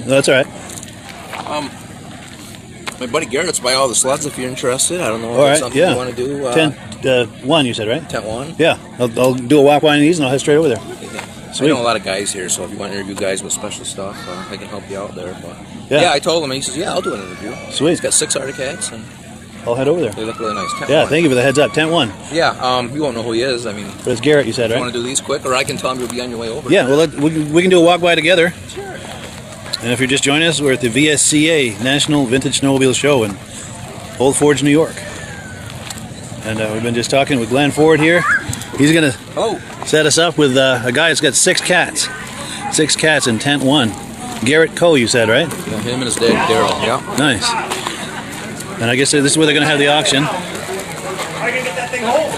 No, that's all right. My buddy Garrett's buy all the sleds if you're interested. I don't know if All that's right, something yeah. you want to do. Tent 1, you said, right? Tent 1? Yeah, I'll do a walk by on these and I'll head straight over there. So I know a lot of guys here, so if you want to interview guys with special stuff, I can help you out there. But Yeah. I told him, he says, yeah, I'll do an interview. Sweet. He's got 6 Arctic Cats, and I'll head over there. they look really nice. Tent Yeah, 1. thank you for the heads up. Tent 1. Yeah, you won't know who he is. I mean, But it's Garrett, you said, you right? want to do these quick, or I can tell him you'll be on your way over. Yeah, well, we can do a walk by together. Sure. And if you're just joining us, we're at the VSCA National Vintage Snowmobile Show in Old Forge, New York. And we've been just talking with Glenn Ford here. He's going to set us up with a guy that's got 6 cats. 6 cats in tent 1. Garrett Coe, you said, right? Yeah, him and his dad, Daryl. Yeah. Nice. And I guess this is where they're going to have the auction. I can get that thing home.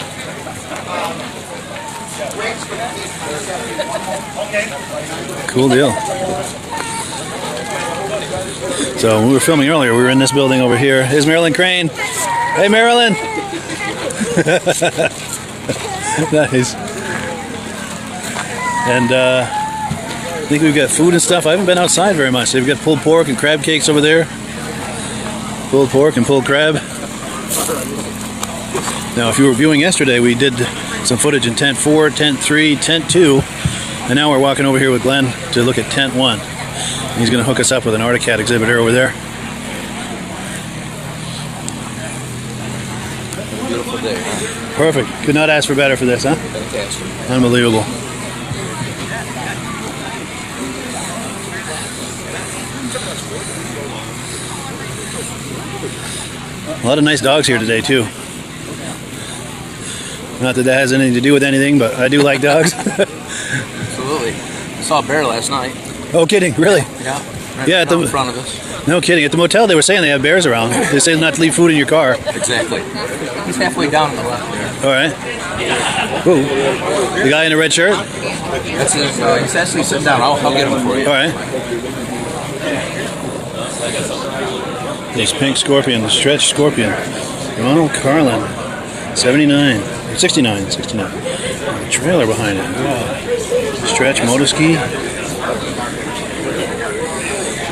Okay. Cool deal. So when we were filming earlier, we were in this building over here. Here's Marilyn Crane. Hey, Marilyn. Nice. And I think we've got food and stuff. I haven't been outside very much. They've got pulled pork and crab cakes over there. Pulled pork and pulled crab. Now, if you were viewing yesterday, we did some footage in tent 4, tent 3, tent 2, and now we're walking over here with Glenn to look at tent 1. He's going to hook us up with an Arctic Cat exhibitor over there. Beautiful day, huh? Perfect. Could not ask for better for this, huh? Fantastic. Unbelievable. A lot of nice dogs here today, too. Not that has anything to do with anything, but I do like dogs. Absolutely. I saw a bear last night. Oh, kidding? Really? Yeah. Right Yeah, at in the- front of us. No kidding. At the motel, they were saying they have bears around. They say not to leave food in your car. Exactly. He's halfway down on the left there. All right. Ooh. The guy in the red shirt? That's his, he's actually sitting down. I'll get him for you. All right. This pink scorpion, the stretch scorpion. Ronald Carlin, 79, 69. The trailer behind it. Wow. Stretch motoski.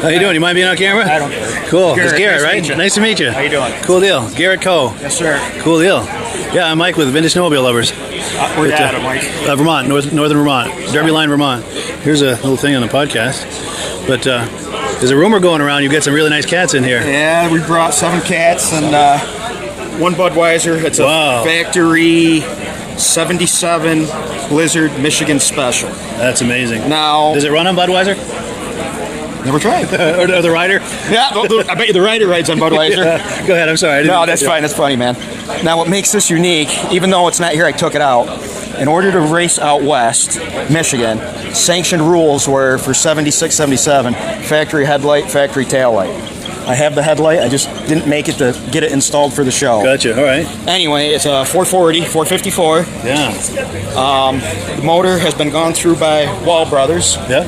How you doing? You mind being on camera? I don't care. Cool. It's Garrett, Garrett, right? Nice to meet you. How you doing? Cool deal. Garrett Coe. Yes, sir. Cool deal. Yeah, I'm Mike with Vintage Snowmobile Lovers. Where's that at, Mike? Vermont, northern Vermont, Derby Line, Vermont. Here's a little thing on the podcast. But there's a rumor going around you've got some really nice cats in here. Yeah, we brought 7 cats and 1 Budweiser. It's a Wow. factory 77 Blizzard Michigan Special. That's amazing. Now, Does it run on Budweiser? never tried. or the rider? Yeah, I bet you the rider rides on Budweiser. Go ahead, I'm sorry. I didn't- No, that's fine. That's funny, man. Now, what makes this unique, even though it's not here, I took it out. In order to race out west, Michigan, sanctioned rules were for 76, 77, factory headlight, factory tail light. I have the headlight. I just didn't make it to get it installed for the show. Gotcha, all right. Anyway, it's a 440, 454. Yeah. The motor has been gone through by Wall Brothers. Yeah.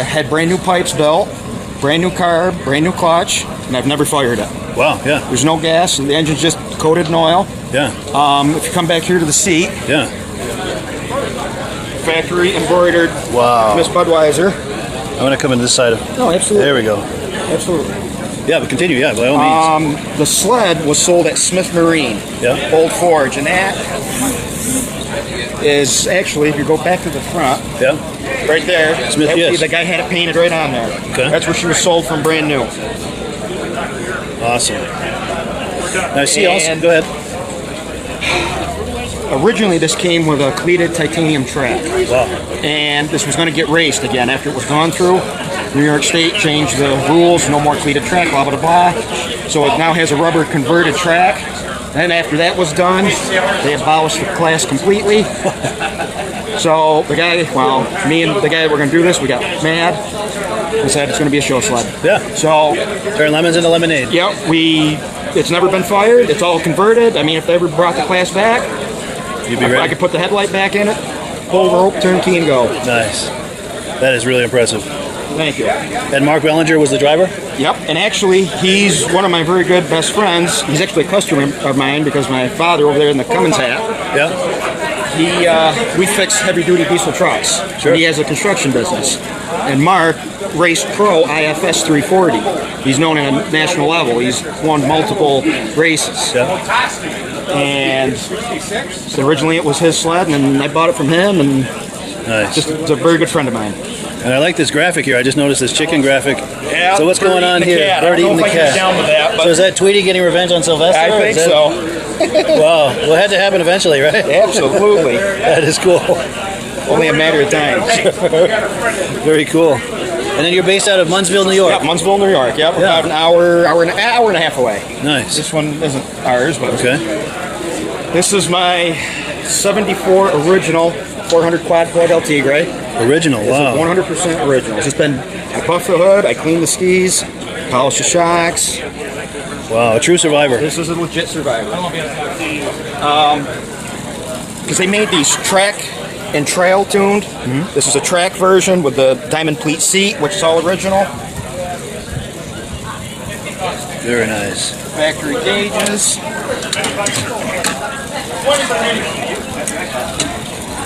Had brand new pipes built, brand new carb, brand new clutch, and I've never fired it. Wow, yeah. There's no gas, the engine's just coated in oil. Yeah. If you come back here to the seat, Yeah. factory embroidered Wow. Miss Budweiser. I'm going to come in this side of... No, absolutely. There we go. Absolutely. Yeah, but continue, yeah, by all means. The sled was sold at Smith Marine, Yeah. Old Forge, and that is actually, if you go back to the front, Yeah. right there, Smith, that- yes. the guy had it painted right on there. Okay. That's where she was sold from brand new. Awesome. Now, I see also... And- Go ahead. Originally, this came with a cleated titanium track. Wow. And this was going to get raced again after it was gone through. New York State changed the rules, no more cleated track, blah, blah, blah. So it now has a rubber converted track. Then after that was done, they abolished the class completely. So the guy, well, me and the guy that were going to do this, we got mad and said it's going to be a show sled. Yeah. So, Turn lemons into lemonade. yep, it's never been fired. It's all converted. I mean, if they ever brought the class back, You'd be I ready. could put the headlight back in it, pull rope, turn key, and go. Nice. That is really impressive. Thank you. And Mark Bellinger was the driver? Yep, and actually, he's one of my very good best friends. He's actually a customer of mine because my father over there in the Cummins hat, Yeah. we fix heavy-duty diesel trucks. Sure. He has a construction business. And Mark raced pro IFS 340. He's known at a national level. He's won multiple races. Yeah. And so originally it was his sled, and then I bought it from him, and Nice. just it's a very good friend of mine. And I like this graphic here. I just noticed this chicken graphic. Yeah, So what's going on here? Bird eating the cat. Down with that, So is that Tweety getting revenge on Sylvester? I think Is that- so. Wow. Well, it had to happen eventually, right? Absolutely. That is cool. Only a matter of time. Very cool. And then you're based out of Munnsville, New York. Yep, Munnsville, New York. Yep, Yeah. about an hour and a half away. Nice. This one isn't ours, but Okay. this is my '74 original 400 quad plug El Tigre. Original. It's Wow. 100% original. It's just been, I buffed the hood, I cleaned the skis, polished the shocks. Wow. A true survivor. This is a legit survivor. Because they made these track and trail tuned. This is a track version with the diamond pleat seat, which is all original. Very nice. Factory gauges.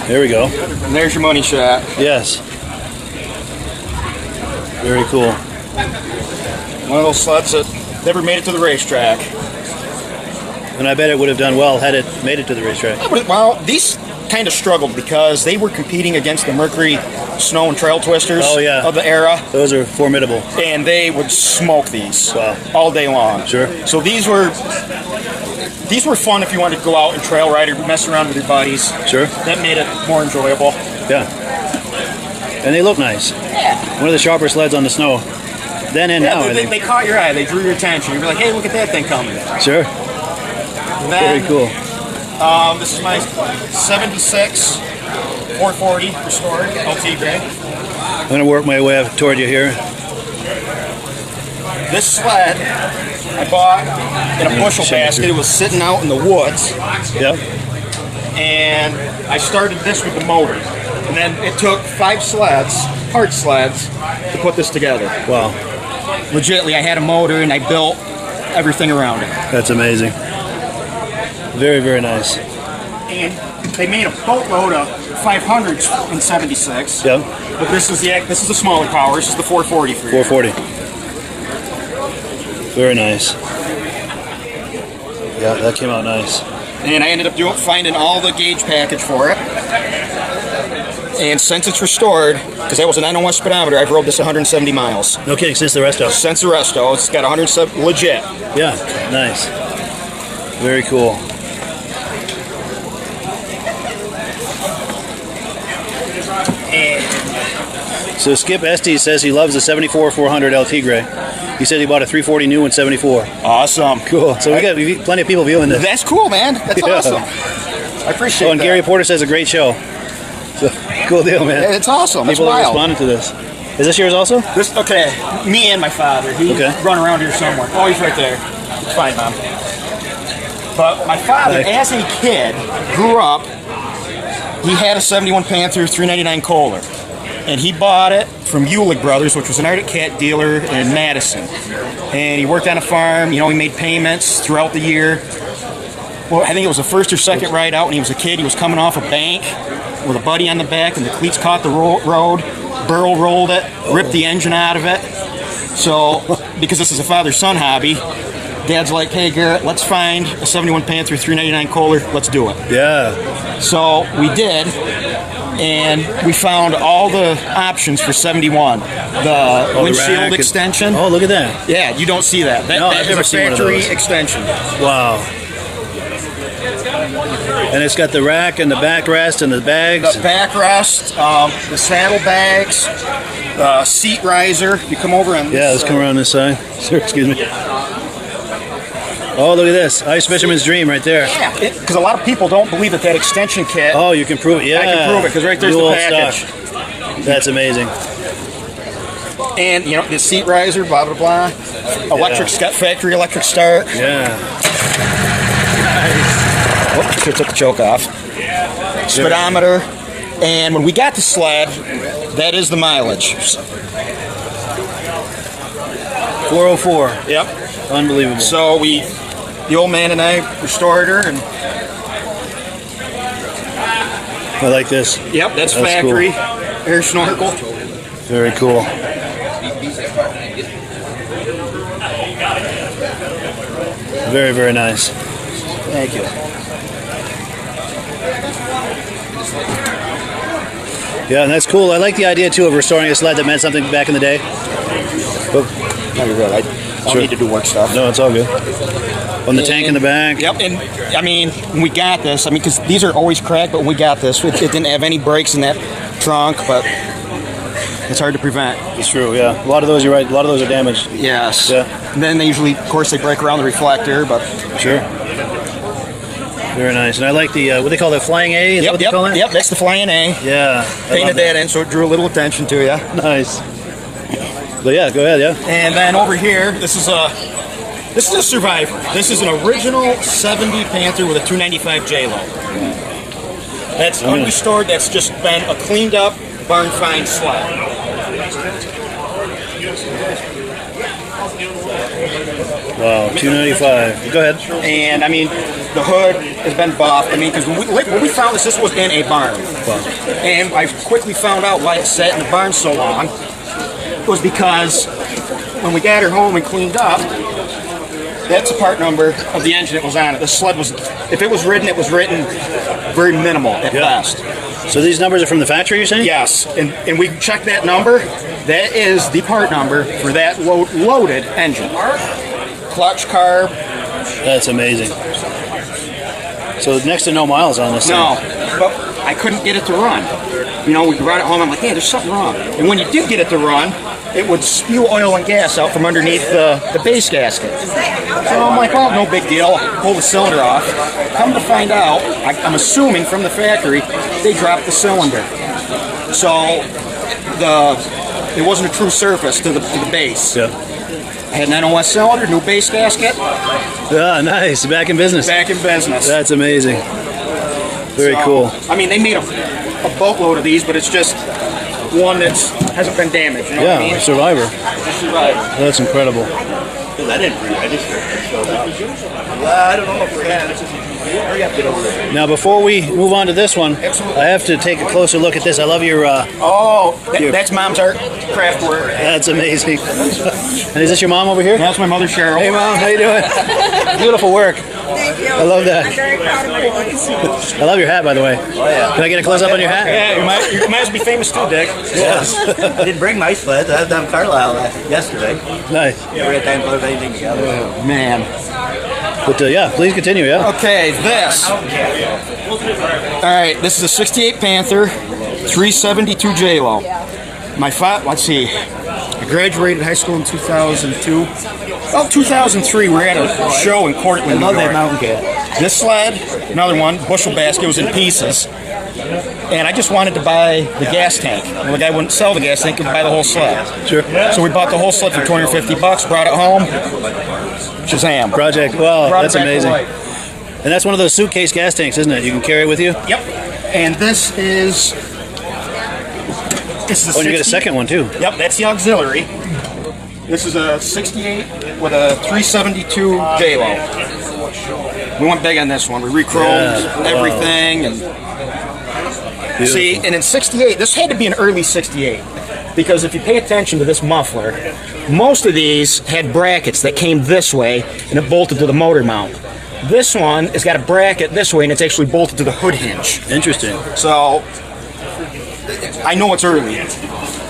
There we go. And there's your money shot. Yes. Very cool. One of those sleds that never made it to the racetrack. And I bet it would have done well had it made it to the racetrack. Well, these kind of struggled because they were competing against the Mercury snow and trail twisters Oh, yeah. of the era, Those are formidable. and they would smoke these Wow. all day long. Sure. So these were fun if you wanted to go out and trail ride or mess around with your buddies. Sure. That made it more enjoyable. Yeah. And they look nice. Yeah. One of the sharper sleds on the snow. Then and now, I they, think. they caught your eye. They drew your attention. You'd be like, hey, look at that thing coming. Sure. Very Then, cool. This is my 76 440 restored LT gray. I'm going to work my way up toward you here. This sled I bought in a bushel basket. It was sitting out in the woods, Yep. and I started this with the motor. And then it took 5 sleds, hard sleds, to put this together. Wow. Legitly, I had a motor and I built everything around it. That's amazing. Very, very nice. And they made a boatload of 500s in '76. Yep. But this is the smaller power. This is the 440 for you. 440. Very nice. Yeah, that came out nice. And I ended up finding all the gauge package for it. And since it's restored, because that was a 901 speedometer, I've rode this 170 miles. No kidding, since the resto. Since the resto, it's got 170, legit. Yeah, nice. Very cool. And So Skip Estes says he loves the 74 400 El Tigre. He said he bought a 340 new in 74. awesome. Cool. So we got plenty of people viewing this. That's cool, man. That's Yeah. awesome. I appreciate Oh, and that. Gary Porter says a great show. So, cool deal, man. It's awesome. It's People are wild. responding to this. Is this yours also? This, okay, me and my father. He Okay. run around here somewhere. Oh, he's right there. It's fine, Mom. But my father, Nice. as a kid, grew up. He had a '71 Panther 399 Kohler, and he bought it from Ulig Brothers, which was an Arctic Cat dealer in Madison. And he worked on a farm. You know, he made payments throughout the year. Well, I think it was the first or second ride out when he was a kid. He was coming off a bank with a buddy on the back, and the cleats caught the road. Burl rolled it, ripped the engine out of it. So, because this is a father-son hobby, Dad's like, hey, Garrett, let's find a '71 Panther 399 Kohler. Let's do it. Yeah. So we did, and we found all the options for '71. The windshield rack and- extension. Oh, look at that. Yeah, you don't see that. No, That I've is never a seen one of factory those. extension. Wow. And it's got the rack and the backrest and the bags. The backrest, the saddlebags, the seat riser. You come over and Yeah, let's come around this side. Sir, excuse me. Oh, look at this. Ice Fisherman's Dream right there. Yeah, because a lot of people don't believe that extension kit. Oh, you can prove it. Yeah. I can prove it because right there's Dual the package. stock. That's amazing. And you know the seat riser, blah blah blah. Electric factory electric start. Yeah. Oops, took the choke off. Speedometer. And when we got the sled, that is the mileage. 404. Yep. Unbelievable. So the old man and I restored her, and I like this. Yep, that's factory. Cool. Air snorkel. Very cool. Very, very nice. Thank you. Yeah, and that's cool. I like the idea too of restoring a sled that meant something back in the day. But, no, you're good. I don't need to do work stuff. No, it's all good. On the tank in the back. Yep, and I mean, we got this. I mean, because these are always cracked, but we got this. It didn't have any breaks in that trunk, but it's hard to prevent. It's true, yeah. A lot of those, you're right, a lot of those are damaged. Yes. Yeah. And then they usually, of course, they break around the reflector, but... Sure. Very nice. And I like the, what they call it, Flying A? Is that what they call it? Yep, that's the Flying A. Yeah. Painted that in, so it drew a little attention to you. Nice. But yeah, go ahead, yeah. And then over here, this is a Survivor. This is an original 70 Panther with a 295 J-Lo. That's unrestored. That's just been a cleaned up, barn find sled. Wow, 295. Go ahead. And I mean, the hood has been buffed. I mean, because when we found this was in a barn. And I quickly found out why it sat in the barn so long. It was because when we got her home and cleaned up, that's the part number of the engine that was on it. The sled was, if it was ridden, it was written very minimal at best. So these numbers are from the factory, you're saying? Yes, and we checked that number. That is the part number for that loaded engine. Clutch carb. That's amazing. So next to no miles on this thing. No, but I couldn't get it to run. You know, we brought it home, I'm like, hey, there's something wrong. And when you did get it to run, it would spew oil and gas out from underneath the base gasket. So I'm like, well, no big deal. Pull the cylinder off. Come to find out, I'm assuming from the factory, they dropped the cylinder. So it wasn't a true surface to the base. Yeah. I had an NOS cylinder, new base gasket. Yeah, nice. Back in business. Back in business. That's amazing. Very cool. I mean, they made a boatload of these, but it's just one that hasn't been damaged. You know what I mean? Survivor. Survivor. That's incredible. I didn't register. I don't know if we're Now, before we move on to this one, I have to take a closer look at this. I love your... that's Mom's art craft work. That's amazing. And is this your mom over here? That's my mother, Cheryl. Hey, Mom. How you doing? Beautiful work. Thank you. I love that. I'm very proud of my boys. I love your hat, by the way. Oh, yeah. Can I get a close-up on your hat? Yeah, you might as well be famous too, Dick. Yes. I didn't bring my sleds. I was down Carlisle yesterday. Nice. We had time to put everything together. Oh, man. But yeah, please continue, yeah. Okay, this. All right, this is a 68 Panther, 372 J-Lo. Let's see. I graduated high school in 2002. Well, 2003, we were at a show in Cortland, New York. Mountain cat. This sled, another one, bushel basket, was in pieces. And I just wanted to buy the gas tank. Well, the guy wouldn't sell the gas tank, he would buy the whole sled. Sure. So we bought the whole sled for $250, brought it home. Shazam. Project, wow, Brought that's it back to amazing. life. And that's one of those suitcase gas tanks, isn't it? You can carry it with you? Yep. And this is... Oh, and you get a second one, too. Yep, that's the auxiliary. This is a 68 with a 372 J-Lo. We went big on this one. We re-chromed everything. And see, and in 68, this had to be an early 68. Because if you pay attention to this muffler, most of these had brackets that came this way and it bolted to the motor mount. This one has got a bracket this way and it's actually bolted to the hood hinge. Interesting. So, I know it's early.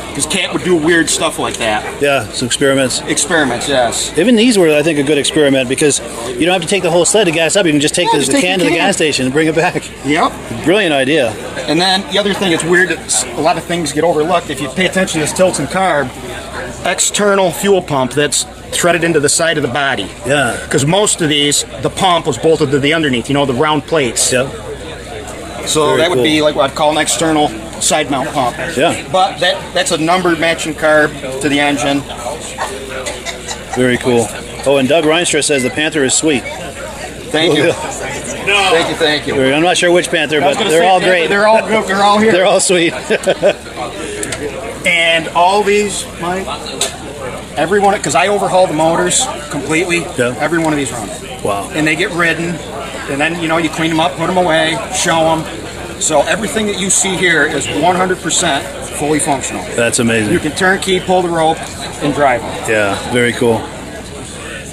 Because Cat would do weird stuff like that. Yeah, some experiments. Experiments, yes. Even these were, I think, a good experiment because you don't have to take the whole sled to gas up. You can just take the can to the gas station and bring it back. Yep. Brilliant idea. And then the other thing that's weird, a lot of things get overlooked. If you pay attention to this Tilton carb, external fuel pump that's threaded into the side of the body. Yeah. Because most of these, the pump was bolted to the underneath, you know, the round plates. Yep. So Very that would cool. be like what I'd call an external side mount pump. Yeah. But that's a numbered matching carb to the engine. Very cool. Oh, and Doug Reinstra says the Panther is sweet. Thank you. Thank you. I'm not sure which Panther, but they're all great. They're all good. They're all here. They're all sweet. And all these, Mike, every one, because I overhaul the motors completely. Yeah. Every one of these run. Wow. And they get ridden, and then you clean them up, put them away, show them. So everything that you see here is 100% fully functional. That's amazing. You can turnkey, pull the rope, and drive it. Yeah, very cool.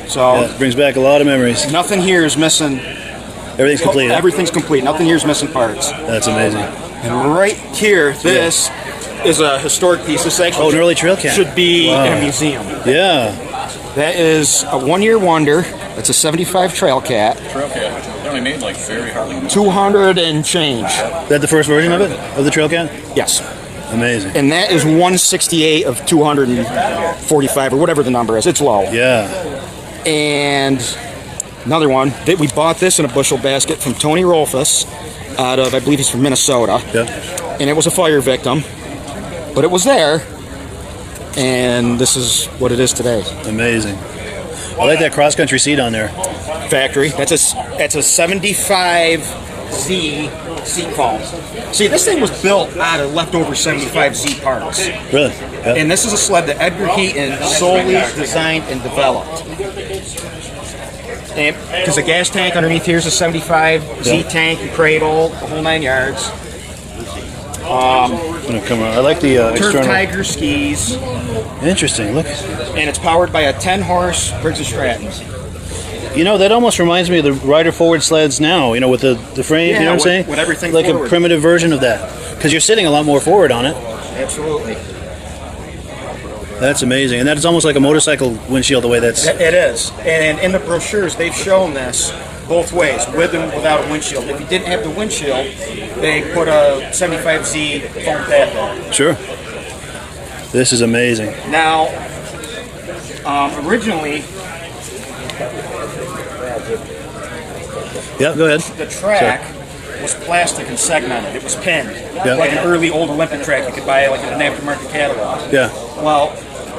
So Yeah, it brings back a lot of memories. nothing here is missing. Everything's complete. Huh? Everything's complete. Nothing here is missing parts. That's amazing. And right here, this is a historic piece. This actually an early trail cam. should be in a museum. Yeah. That is a one-year wonder. It's a 75 Trail Cat. Trail Cat. They only made like very hardly. 200 and change. Is that the first version of it? Of the trail cat? Yes. Amazing. And that is 168 of 245 or whatever the number is. It's low. Yeah. And another one, we bought this in a bushel basket from Tony Rolfus out of, I believe he's from Minnesota. Yeah. And it was a fire victim, but it was there. And this is what it is today. Amazing. I like that cross-country seat on there. Factory. That's a 75Z seat foam. See, this thing was built out of leftover 75Z parts. Really? Yeah. And this is a sled that Edgar Heaton solely designed and developed. Because the gas tank underneath here is a 75Z tank, the cradle, the whole 9 yards. I'm gonna come around. I like the Turf external. Tiger skis. Interesting. Look. And it's powered by a 10-horse Briggs & Stratton. You know, that almost reminds me of the rider forward sleds now. You know, with the frame. Yeah, you know what I'm saying? with everything like forward. a primitive version of that. Because you're sitting a lot more forward on it. Absolutely. That's amazing. And that's almost like a motorcycle windshield. The way that's. It is. And in the brochures, they've shown this both ways, with and without a windshield. If you didn't have the windshield, they put a 75Z foam pad there. Sure. This is amazing. Now, originally, Yeah, go ahead. the track was plastic and segmented. It was pinned. Yeah. Like an early old Olympic track you could buy like in an aftermarket catalog. Yeah. Well,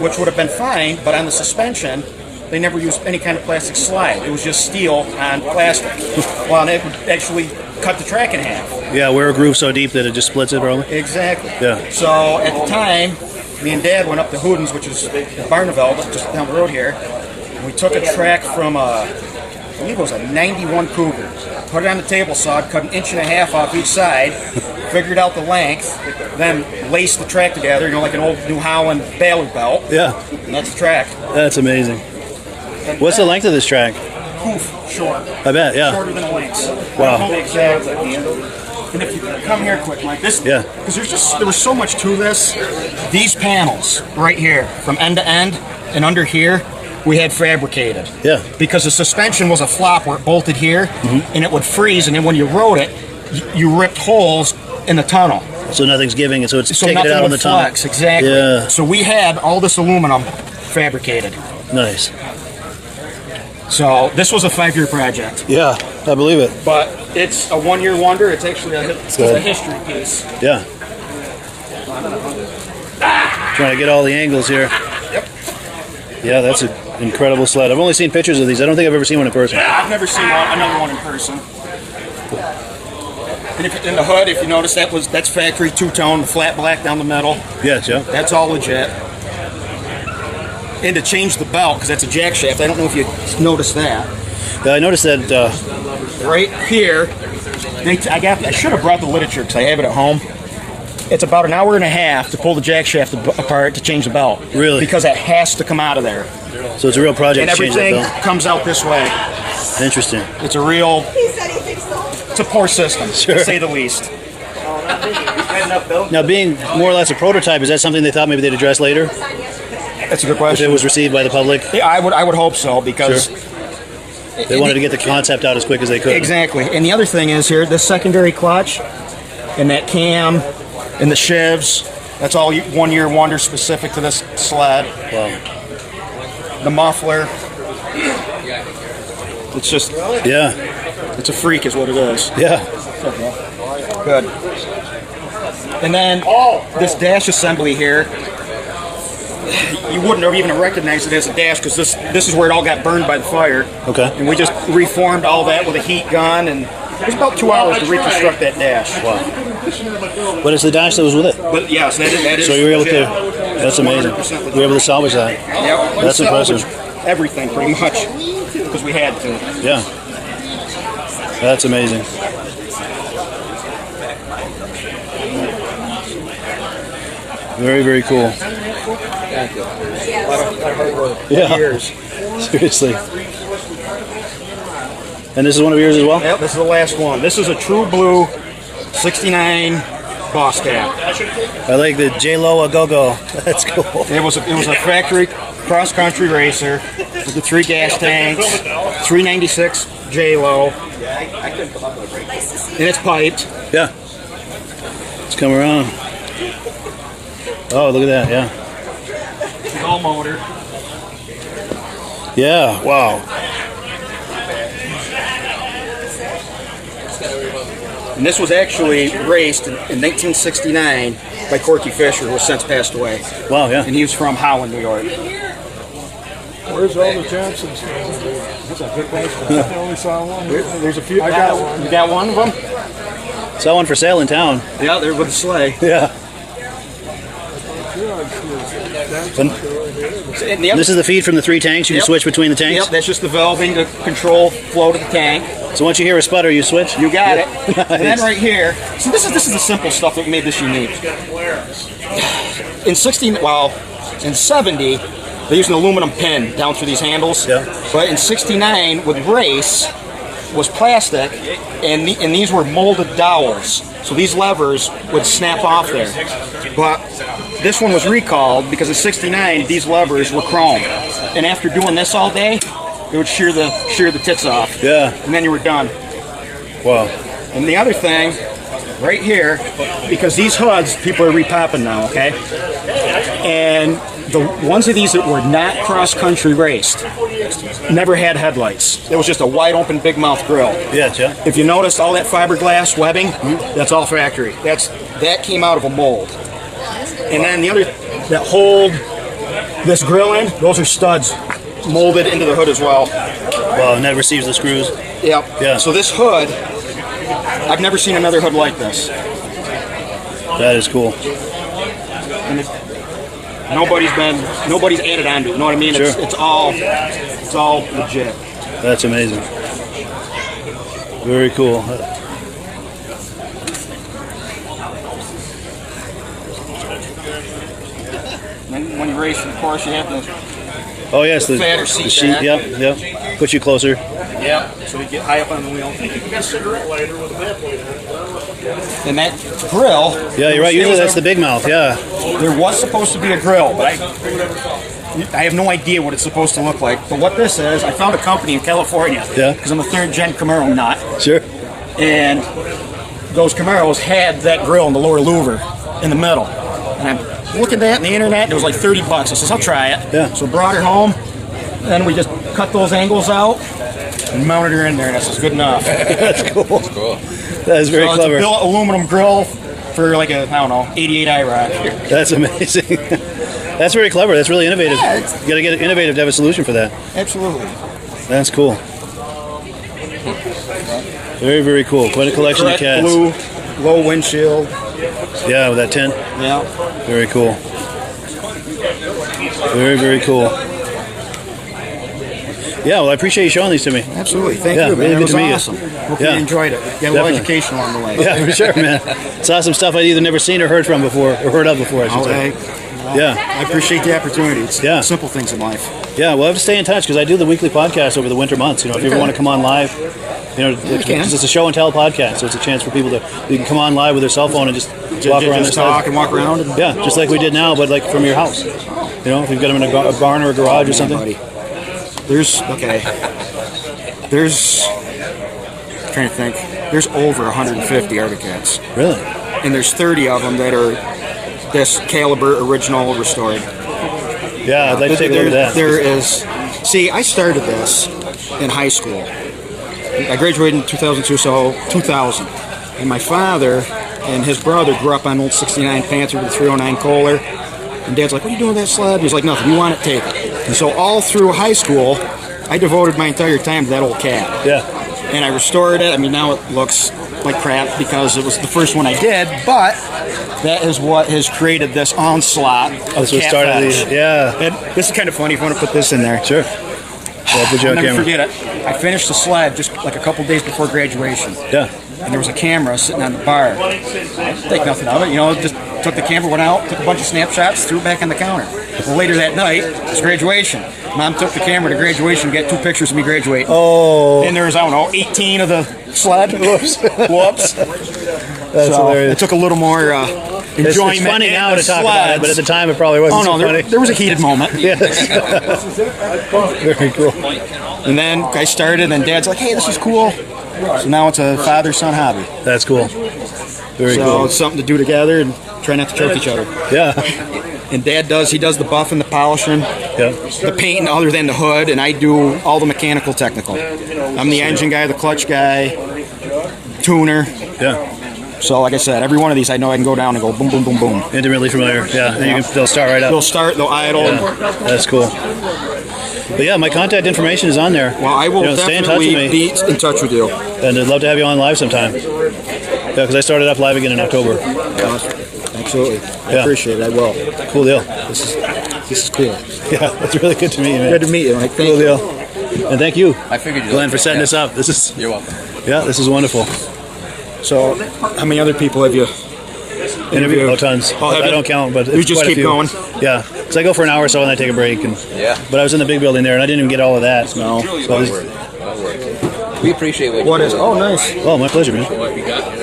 which would have been fine, but on the suspension, they never used any kind of plastic slide. It was just steel on plastic. Well, and it would actually cut the track in half. Yeah, wear a groove so deep that it just splits it, probably. Exactly. Yeah. So at the time, me and Dad went up to Hooden's, which is in Barneveld, just down the road here. And we took a track from I believe it was a 91 Cougar. Put it on the table saw, cut 1.5 inches off each side, figured out the length, then laced the track together, you know, like an old New Holland Ballard belt. Yeah. And that's the track. That's amazing. What's the length of this track? Poof, short. I bet, yeah. Shorter than a lynx. Wow. Exactly. And if you come here quick, Mike, this, Yeah. because there was so much to this. These panels right here, from end to end, and under here, we had fabricated. Yeah. Because the suspension was a flop where it bolted here, and it would freeze, and then when you rode it, you ripped holes in the tunnel. So nothing's giving it, so it's So taking it nothing out on would the tunnel. flex, exactly. Yeah. So we had all this aluminum fabricated. Nice. So this was a 5-year project. Yeah, I believe it. But it's a 1-year wonder. It's actually a history piece. Yeah. Trying to get all the angles here. Yep. Yeah, that's an incredible sled. I've only seen pictures of these. I don't think I've ever seen one in person. I've never seen another one in person. And if, in the hood, if you notice, that's factory two-tone, flat black down the middle. Yes, yeah. That's all legit. And to change the belt, because that's a jack shaft. I don't know if you noticed that. I noticed that. Right here, I should have brought the literature because I have it at home. It's about 1.5 hours to pull the jack shaft apart to change the belt. Really? Because it has to come out of there. So it's a real project And to change that everything belt. comes out this way. Interesting. It's a real, He said he thinks so. it's a poor system, Sure. to say the least. Now, being more or less a prototype, is that something they thought maybe they'd address later? That's a good If question. it was received by the public? Yeah, I would hope so, because They wanted to get the concept out as quick as they could. exactly. And the other thing is here, this secondary clutch and that cam and the shivs, that's all 1-year wonder specific to this sled. Wow. The muffler, it's just, Yeah. it's a freak is what it is. Yeah. Good. And then this dash assembly here, you wouldn't have even recognized it as a dash because this is where it all got burned by the fire. Okay. And we just reformed all that with a heat gun, and it was about 2 hours to reconstruct that dash. Wow. But it's the dash that was with it. But yes, that is. So you were able to. That's amazing. You were able to salvage that. Yep. That's We impressive. salvaged everything pretty much because we had to. Yeah. That's amazing. Very, very cool. Thank you. Yeah. Years. Seriously. And this is one of yours as well? Yep, this is the last one. This is a true blue 69 boss cap. I like the J-Lo a go-go. That's cool. It was a factory cross-country racer with the 3 gas tanks, 396 J-Lo, and it's piped. Yeah. Let's come around. Oh, look at that, yeah. It's all motor. Yeah, wow. And this was actually raced in 1969 by Corky Fisher, who has since passed away. Wow, yeah. And he was from Holland, New York. Where's all the Johnsons? That's a good question. I only saw one. There's a few. I got one. You got one of them? Saw one for sale in town. Yeah, they're with the sleigh. Yeah. And And the other, this is the feed from the 3 tanks. You can Yep. switch between the tanks. yep, that's just the valving to control flow to the tank. So once you hear a sputter, you switch. You got it. And then Nice. right here, see, this is the simple stuff that made this unique. In 70, they used an aluminum pin down through these handles. Yeah. But in 69, with race, was plastic, and these were molded dowels. So these levers would snap off there. But this one was recalled because in 69, these levers were chrome. And after doing this all day, it would shear the tits off. Yeah. And then you were done. Wow. And the other thing, right here, because these hoods, people are repopping now, okay? And the ones of these that were not cross-country raced never had headlights. It was just a wide-open, big-mouth grill. Yeah, yeah. If you notice all that fiberglass webbing, that's all factory. That came out of a mold. And then the other, that hold this grill in, those are studs molded into the hood as well. Wow, and that receives the screws. Yep. Yeah. So this hood, I've never seen another hood like this. That is cool. And nobody's added onto it. You know what I mean? Sure. It's all legit. That's amazing. Very cool. And when you race, of course, you have to. Oh yes, the Fatter seat sheet. back. Yep, yep. Puts you closer. Yeah. So you get high up on the wheel. And that grill. Yeah, you're right. Usually that's the big mouth. Yeah. There was supposed to be a grill, but I have no idea what it's supposed to look like. But what this is, I found a company in California. Yeah. Because I'm a 3rd-gen Camaro nut. Sure. And those Camaros had that grill in the lower louver in the middle. And I'm looking at that on the internet, and it was like $30. I says, I'll try it. Yeah. So brought her home, then we just cut those angles out and mounted her in there, and I says, good enough. That's cool. Cool. That is very So clever. it's a built aluminum grill for like a, I don't know, 88 IROC. That's amazing. That's very clever. That's really innovative. Yeah, You got to get innovative to have a solution for that. Absolutely. That's cool. Very, very cool. Quite a collection of Correct cats. blue, low windshield. Yeah, with that tint. Yeah. Very cool. Very, very cool. Yeah, well, I appreciate you showing these to me. Absolutely. Thank Yeah, you, really man. It good was to meet you. awesome. Hope Yeah. you enjoyed it. Got a little Definitely. education along the way. Yeah, for sure, man. It's awesome stuff I'd either never seen or heard from before, or heard of before, I should say. Yeah. I appreciate the opportunity. It's Yeah. simple things in life. Yeah, we'll have to stay in touch because I do the weekly podcast over the winter months. You know, if you ever want to come on live, you know, because it's a show and tell podcast, so it's a chance for people to you can come on live with their cell phone and just walk around Just their talk side. and walk around. And Yeah, just like we did now, but like from your house. You know, if you've got them in a barn or a garage or something. Buddy. There's I'm trying to think. There's over 150 Arctic Cats, Really? and there's 30 of them that are this caliber original restored. Yeah, I'd like to take a look at that. There is. See, I started this in high school. I graduated in 2002, so 2000. And my father and his brother grew up on old 69 Panther with a 309 Kohler. And Dad's like, what are you doing with that sled? He's like, nothing. You want it, take it. And so all through high school, I devoted my entire time to that old cat. Yeah. And I restored it. I mean, now it looks like crap because it was the first one I did, but that is what has created this onslaught of That's what cat started fetish. these. Yeah. And this is kind of funny if you want to put this in there. Sure. I'll put you I'll on never camera. forget it. I finished the sled just like a couple days before graduation. Yeah. and there was a camera sitting on the bar. Think nothing of it, you know, just took the camera, went out, took a bunch of snapshots, threw it back on the counter. Well, later that night, it was graduation. Mom took the camera to graduation, get 2 pictures of me graduating. Oh. And there was, I don't know, 18 of the sled. Whoops. Whoops. That's hilarious. It took a little more enjoyment. It's funny now to talk sleds. about it, but at the time it probably wasn't so funny. There was a heated moment. Yes. Very cool. And then I started, and Dad's like, hey, this is cool. So now it's a father-son hobby. That's cool. Very cool. It's something to do together and try not to choke each other. Yeah. And Dad he does the buffing, the polishing, the painting other than the hood, and I do all the mechanical technical. I'm the engine guy, the clutch guy, tuner. Yeah. So like I said, every one of these I know I can go down and go boom, boom, boom, boom. Intimately familiar. Yeah. And they'll start right up. They'll start, they'll idle. Yeah. That's cool. But yeah, my contact information is on there. Well, I will stay in touch with definitely me. be in touch with you. And I'd love to have you on live sometime. Yeah, because I started up live again in October. Absolutely. I appreciate it. I will. Cool deal. This is cool. Yeah, it's really good to meet you, man. Good to meet you, Mike. Cool deal. And thank you, I figured you Glenn, for setting this up. You're welcome. Yeah, this is wonderful. So, how many other people have you Interview? Oh, tons. Oh, have I you? don't count, but it's You just quite a keep few. going? Yeah. So I go for an hour or so and I take a break. But I was in the big building there and I didn't even get all of that. No. So I was, We appreciate What is? Oh, nice. oh, my pleasure, man.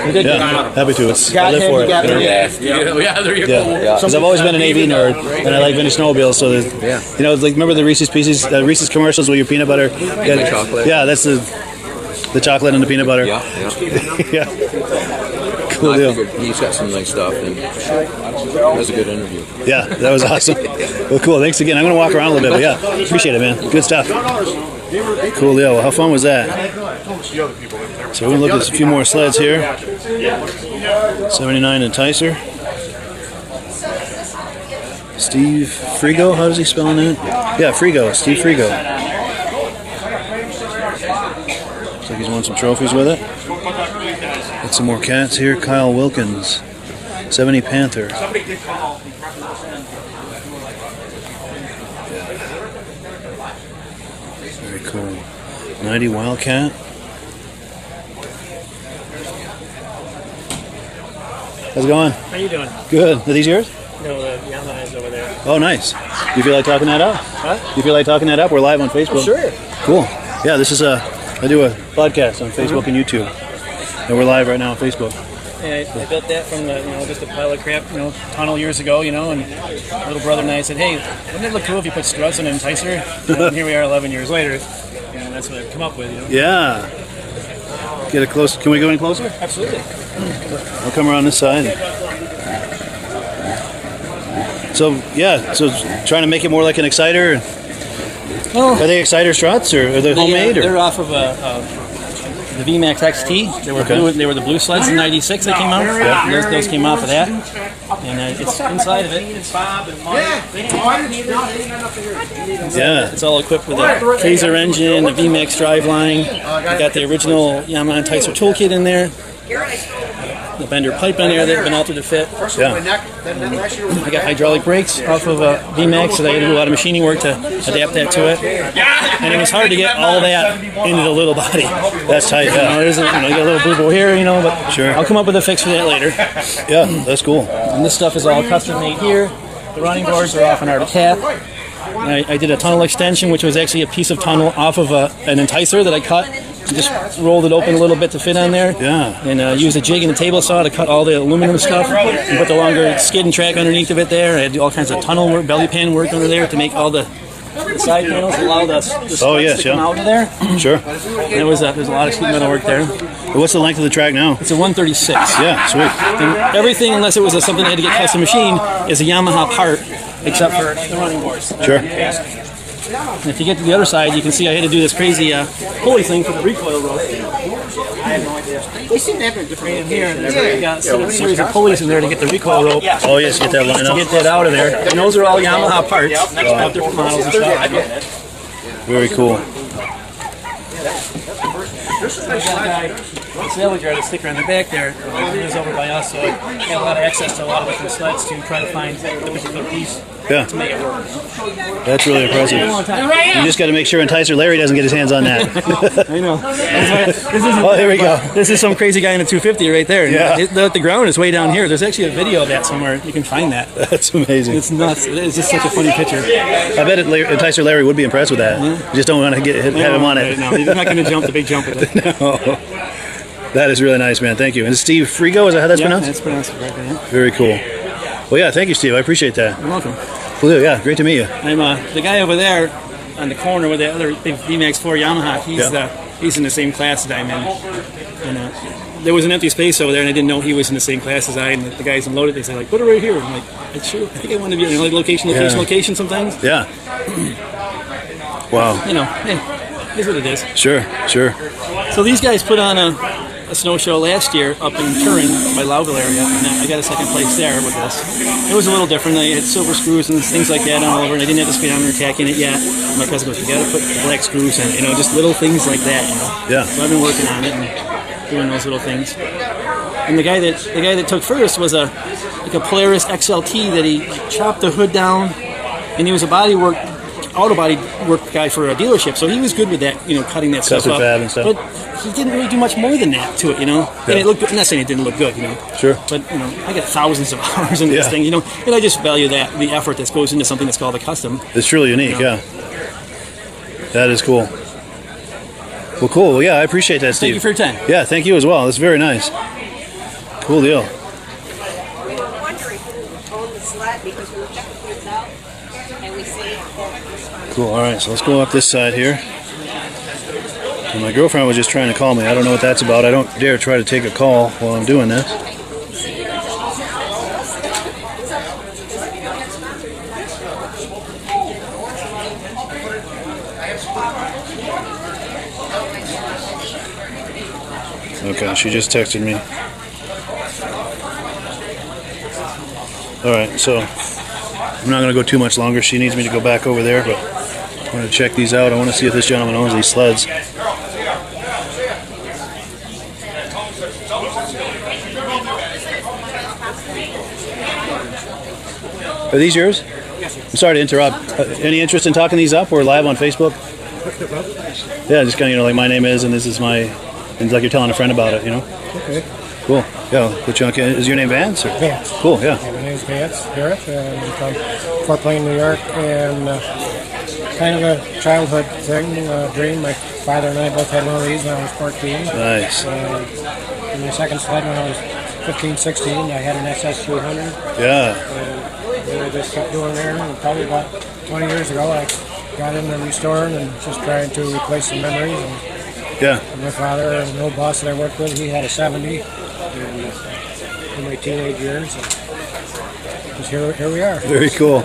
You did Yeah, happy to. I got live him, for you it. got him. Yeah, there you go. Yeah, because I've always been an AV nerd, and I like vintage snowmobiles. So, you know, like remember the Reese's Pieces, Reese's commercials with your peanut butter? The chocolate. Yeah, that's the chocolate and the peanut butter. Yeah. Cool deal. He's got some nice stuff, and that was a good interview. Yeah, that was awesome. Well, cool. Thanks again. I'm going to walk around a little bit, but yeah, appreciate it, man. Good stuff. Cool deal. Well, how fun was that? So we're going to look at a few more sleds here. 79 Enticer. Steve Frigo. How does he spell that? Yeah, Frigo. Steve Frigo. Looks like he's won some trophies with it. Got some more cats here. Kyle Wilkins. 70 Panther. Very cool. 90 Wildcat. How's it going? How you doing? Good. Are these yours? No, the Yamaha is over there. Oh, nice. You feel like talking that up? Huh? You feel like talking that up? We're live on Facebook. Sure. Cool. Yeah, this is I do a podcast on Facebook and YouTube. And we're live right now on Facebook. And I built that from just a pile of crap, tunnel years ago, and my little brother and I said, hey, wouldn't it look cool if you put struts in an Enticer? And here we are 11 years later. That's what I've come up with, Yeah. Get it close. Can we go in closer? Absolutely. I'll come around this side. So trying to make it more like an Exciter. Well, Are they Exciter struts or are they homemade? They're off of the VMAX XT. They were blue, they were the blue sleds in '96 that came out. Yeah. Those came off of that. And it's inside of it. It's Bob and Mark. Yeah. It's all equipped with a Phaser engine, a VMAX driveline. We got the original Yamaha Enticer toolkit in there. The bender pipe in there that's been altered to fit. Yeah. I got hydraulic brakes off of VMAX, so I had to do a lot of machining work to adapt that to it. And it was hard to get all that into the little body. That's tight. Yeah. You got a little boo-boo here, but Sure. I'll come up with a fix for that later. Yeah, that's cool. And this stuff is all custom made here. The running boards are off an Arctic Cat. I did a tunnel extension, which was actually a piece of tunnel off of an Enticer that I cut. Just rolled it open a little bit to fit on there. Yeah. And used a jig and a table saw to cut all the aluminum stuff and put the longer skid and track underneath of it there. I had to do all kinds of tunnel work, belly pan work under there to make all the side panels allow the studs to come out of there. Sure. And there's a lot of sheet metal work there. What's the length of the track now? It's a 136. Yeah, sweet. And everything, unless it was something I had to get custom machined, is a Yamaha part, except for the running boards. Sure. And if you get to the other side, you can see I had to do this crazy pulley thing for the recoil rope. They seem to have a different here and there. You got a series of pulleys in there to get the recoil rope. Oh, yes, get that line To up. get that out of there. And those are all Yamaha parts. All different models and stuff. Very cool. salvage yard, a sticker on the back there. It was over by us, so I had a lot of access to a lot of different sleds to try to find the particular piece to make it work. That's really impressive. You just got to make sure Enticer Larry doesn't get his hands on that. I know. Oh, here we go. This is some crazy guy in a 250 right there. Yeah. The ground is way down here. There's actually a video of that somewhere. You can find that. That's amazing. It's nuts. It's just such a funny picture. I bet Enticer Larry would be impressed with that. You just don't want to have him on it. No, he's not going to jump the big jump with it. No. That is really nice, man. Thank you. And Steve Frigo, is that how that's pronounced? That's pronounced right there. Very cool. Well, yeah, thank you, Steve. I appreciate that. You're welcome. Cool. Yeah, great to meet you. I'm the guy over there on the corner with the other big VMAX 4 Yamaha. He's in the same class that I'm in. And there was an empty space over there, and I didn't know he was in the same class as I. And the guys unloaded. They said, like, put it right here. I'm like, I think I want to be in location sometimes. Yeah. Wow. You know, hey, here's what it is. Sure. So these guys put on a snow show last year up in Turin by Loudville area, and I got a second place there with this. It was a little different. I had silver screws and things like that all over, and I didn't have the speedometer tacking it yet. My cousin goes, you got to put the black screws in, just little things like that. Yeah. So I've been working on it and doing those little things. And the guy that took first was a Polaris XLT that he chopped the hood down, and he was a auto body work guy for a dealership, so he was good with that, cutting that stuff up. Fab and stuff. But he didn't really do much more than that to it, And it looked good. I'm not saying it didn't look good, Sure. But I got thousands of hours in this thing, and I just value the effort that goes into something that's called a custom. It's truly unique, yeah. That is cool. Well, cool. Well, yeah, I appreciate that, Steve. Thank you for your time. Yeah, thank you as well. That's very nice. Cool deal. We were wondering who owned the sled because we were checking things out and we see Cool. All right, so let's go up this side here. And my girlfriend was just trying to call me. I don't know what that's about. I don't dare try to take a call while I'm doing this. Okay, she just texted me. Alright, so I'm not going to go too much longer. She needs me to go back over there, but I want to check these out. I want to see if this gentleman owns these sleds. Are these yours? I'm sorry to interrupt. Any interest in talking these up? We're live on Facebook. Yeah, just kind of, like my name is, and this is my, and like you're telling a friend about it, Okay. Cool. Yeah, put you on. Is your name Vance? Or? Vance. Cool. Yeah. My name's Vance Garrett, and I'm from Fort Plain, New York, and kind of a childhood thing, dream. My father and I both had one of these when I was 14. Nice. And my second sled when I was 15, 16, I had an SS300. Yeah. And I just kept doing there, and probably about 20 years ago, I got in and restored and just trying to replace some memories. And Yeah. my father, an old boss that I worked with, he had a 70 in my teenage years. Just here we are. Very cool.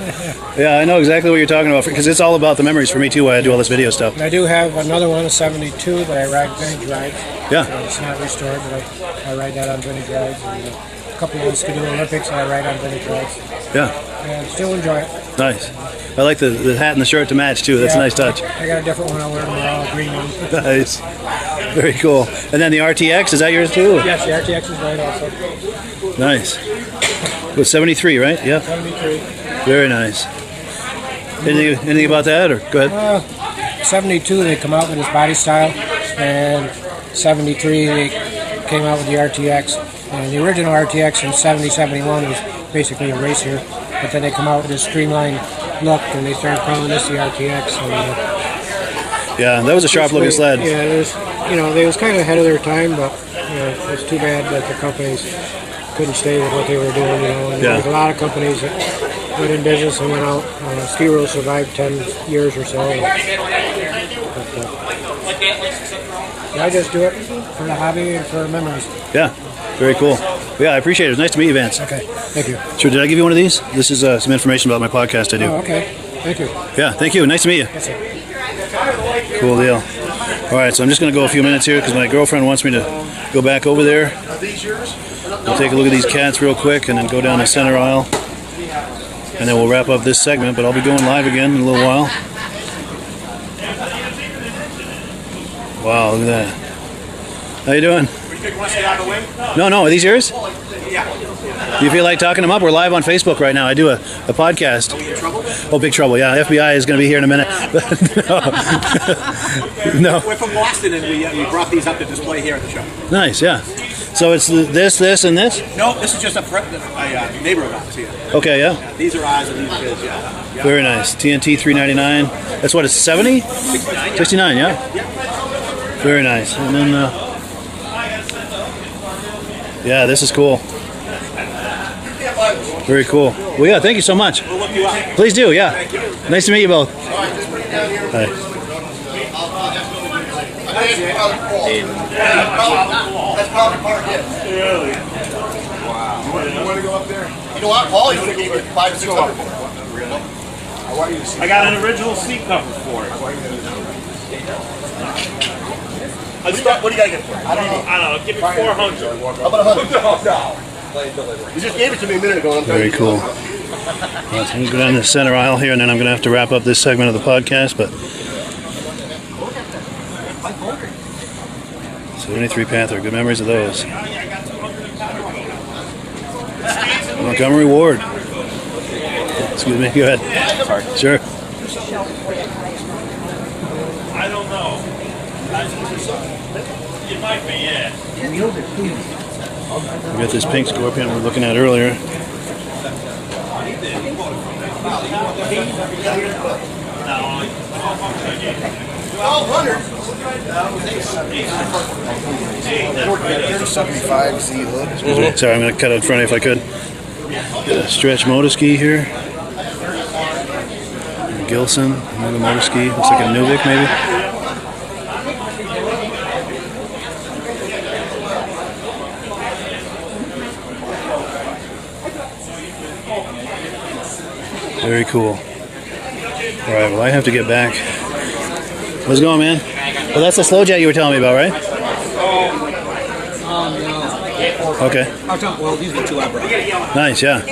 Yeah, I know exactly what you're talking about because it's all about the memories for me too. While I do all this video stuff. And I do have another one, a 72, that I ride vintage rides. Yeah. It's not restored, but I ride that on vintage rides. And a couple of the Skidoo Olympics, and I ride on vintage rides. Yeah. And still enjoy it. Nice. I like the hat and the shirt to match too. That's a nice touch. I got a different one I'll wear tomorrow, a green one. Nice. Very cool. And then the RTX, is that yours too? Yes, the RTX is right also. Nice. With 73, right? Yeah. 73. Very nice. Anything about that, or go ahead? 72, they come out with this body style, and 73, they came out with the RTX. And the original RTX in 70-71 was basically a racer, but then they come out with this streamlined look, and they started calling this the RTX. And, Yeah, that was a sharp-looking sled. Yeah, it was, they was kind of ahead of their time, but it's too bad that the companies couldn't stay with what they were doing. And there was a lot of companies that went in business and went out. Ski World survived 10 years or so. I just do it for the hobby and for memories. Yeah, very cool. Yeah, I appreciate it. It was nice to meet you, Vance. Okay, thank you. Sure, did I give you one of these? This is some information about my podcast I do. Oh, okay. Thank you. Yeah, thank you. Nice to meet you. Yes, sir. Cool deal. All right, so I'm just going to go a few minutes here because my girlfriend wants me to go back over there. We'll take a look at these cats real quick and then go down the center aisle. And then we'll wrap up this segment, but I'll be going live again in a little while. Wow, look at that. How you doing? No, no. Are these yours? Yeah. Do you feel like talking them up? We're live on Facebook right now. I do a podcast. Oh, big trouble. Yeah, FBI is going to be here in a minute. No. We're from Boston, and we brought these up to display here at the show. Nice, yeah. So it's this, and this? No, this is just a neighbor of ours here. Okay, yeah. These are ours and these are his, yeah. Very nice. TNT 399. That's what, it's 70? 69, yeah? Very nice. And then, yeah, this is cool. Very cool. Well, yeah, thank you so much. Please do, yeah. Nice to meet you both. Hi. That's probably part of it. Really? Wow. You want to go up there? You know what, Paul? You gave it 5 6 up. I got an original seat cover for it. What do you got to get for it? I don't know. Give me 400. How about 100? You just gave it to me a minute ago. Very cool. Well, I'm going to go down the center aisle here, and then I'm going to have to wrap up this segment of the podcast. But 73 Panther, good memories of those. Montgomery Ward. Excuse me, go ahead. Sorry. Sure. I don't know. It might be, yeah. We got this pink Scorpion we were looking at earlier. Sorry, I'm going to cut out front if I could. Got a stretch motorski here. Gilson, another motorski. Looks like a Nuvik maybe. Very cool. Alright, well I have to get back. How's it going, man? Well, that's the slow jet you were telling me about, right? No. Okay. Well, these are the two I brought. Nice, yeah.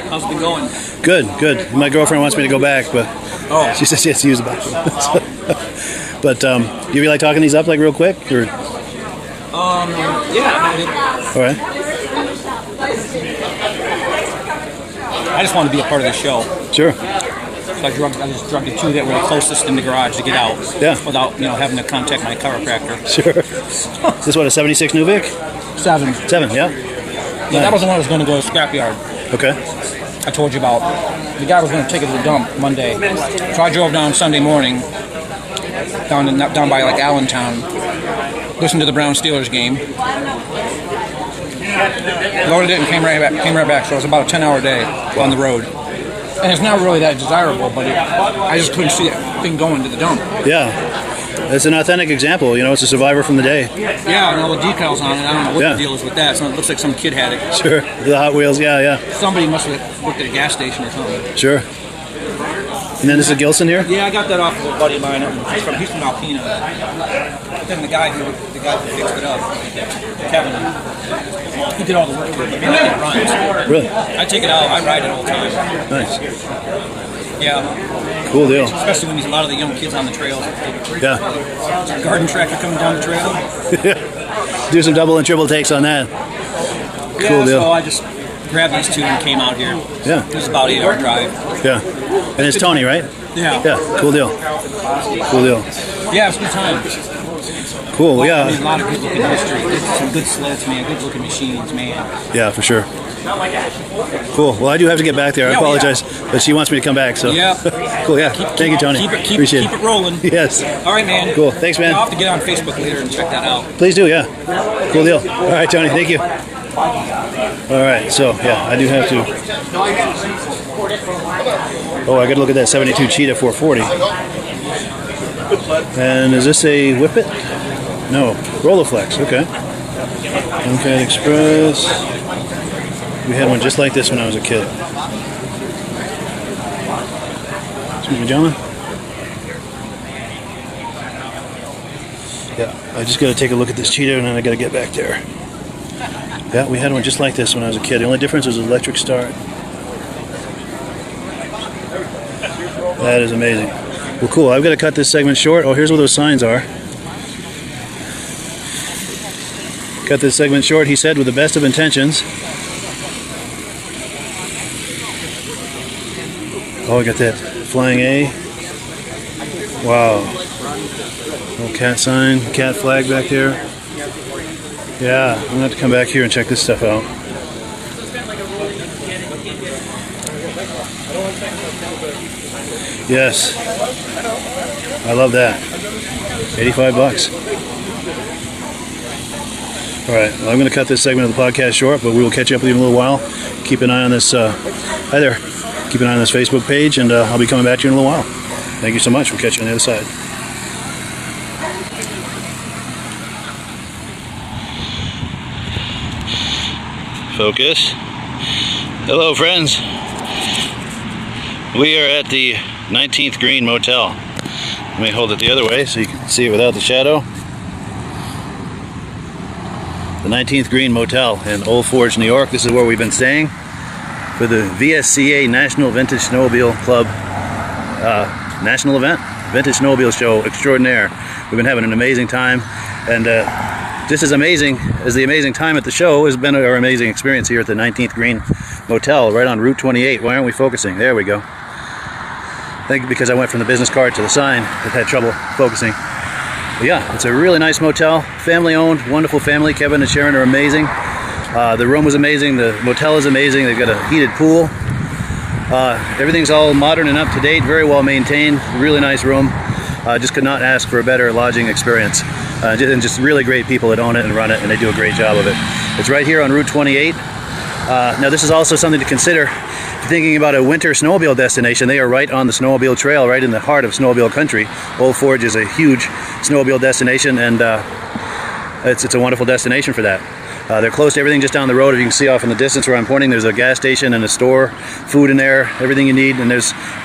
How's it been going? Good, good. My girlfriend wants me to go back, but she says she has to use the bathroom. But do you feel like talking these up like real quick? Or? Yeah. All right. I just want to be a part of the show. Sure. So I just drugged the two that were the closest in the garage to get out. Yeah. Without having to contact my chiropractor. Sure. Is this what, a 76 Nuvik? 7. 7, yeah. Yeah, that was the one I was going to go to the scrapyard. Okay. I told you about. The guy was going to take it to the dump Monday. So I drove down Sunday morning, down by like Allentown, listened to the Brown Steelers game, loaded it and came right back. So it was about a 10-hour day on the road. And it's not really that desirable, but I just couldn't see that thing going to the dump. Yeah. It's an authentic example. It's a survivor from the day. Yeah, and all the decals on it. I don't know what the deal is with that. So it looks like some kid had it. Sure. The Hot Wheels, yeah. Somebody must have worked at a gas station or something. Sure. And then this is Gilson here? Yeah, I got that off of a buddy of mine. He's from Alpena. Then the guy who fixed it up, Kevin, he did all the work for it. It runs. Really? I take it out. I ride it all the time. Nice. Yeah. Cool deal. Especially when there's a lot of the young kids on the trails. Yeah. Garden tractor coming down the trail. Do some double and triple takes on that. Cool deal. So I just grabbed these two and came out here. Yeah. It was about an 8-hour drive. Yeah. And it's Tony, right? Yeah. Yeah. Cool deal. Cool deal. Yeah, it's good times. Cool, yeah. I mean, a lot of good looking history. Some good sleds, man. Good looking machines, man. Yeah, for sure. Cool. Well, I do have to get back there. I apologize, but she wants me to come back. So. Yeah. Cool. Yeah. Thank you, Tony. Appreciate Keep it rolling. Yes. All right, man. Cool. Thanks, man. I'll have to get on Facebook later and check that out. Please do. Yeah. Cool deal. All right, Tony. Thank you. All right. So yeah, I do have to. Oh, I got to look at that 72 Cheetah 440. And is this a Whippet? No. Rolleiflex. Okay. MCAT Express. We had one just like this when I was a kid. Excuse me, gentlemen. Yeah, I just got to take a look at this Cheetah and then I got to get back there. Yeah, we had one just like this when I was a kid. The only difference was electric start. That is amazing. Well, cool. I've got to cut this segment short. Oh, here's where those signs are. Cut this segment short, he said, with the best of intentions. Oh, I got that flying A. Wow. Little cat sign, cat flag back there. Yeah, I'm gonna have to come back here and check this stuff out. Yes. I love that. 85 bucks. All right, well, I'm going to cut this segment of the podcast short, but we will catch up with you in a little while. Keep an eye on this. Hi there. Keep an eye on this Facebook page, and I'll be coming back to you in a little while. Thank you so much. We'll catch you on the other side. Focus. Hello, friends. We are at the 19th Green Motel. Let me hold it the other way so you can see it without the shadow. The 19th Green Motel in Old Forge, New York. This is where we've been staying for the VSCA National Vintage Snowmobile Club national event, Vintage Snowmobile Show Extraordinaire. We've been having an amazing time, and just as amazing as the amazing time at the show has been our amazing experience here at the 19th Green Motel right on Route 28. Why aren't we focusing? There we go. I think because I went from the business card to the sign, I've had trouble focusing. But yeah, it's a really nice motel, family owned, wonderful family. Kevin and Sharon are amazing. The room was amazing, the motel is amazing. They've got a heated pool. Everything's all modern and up to date, very well maintained, really nice room. Just could not ask for a better lodging experience. And just really great people that own it and run it, and they do a great job of it. It's right here on Route 28. Now this is also something to consider if you're thinking about a winter snowmobile destination. They are right on the snowmobile trail, right in the heart of snowmobile country. Old Forge is a huge snowmobile destination, and it's a wonderful destination for that. They're close to everything just down the road. If you can see off in the distance where I'm pointing, there's a gas station and a store, food in there, everything you need, and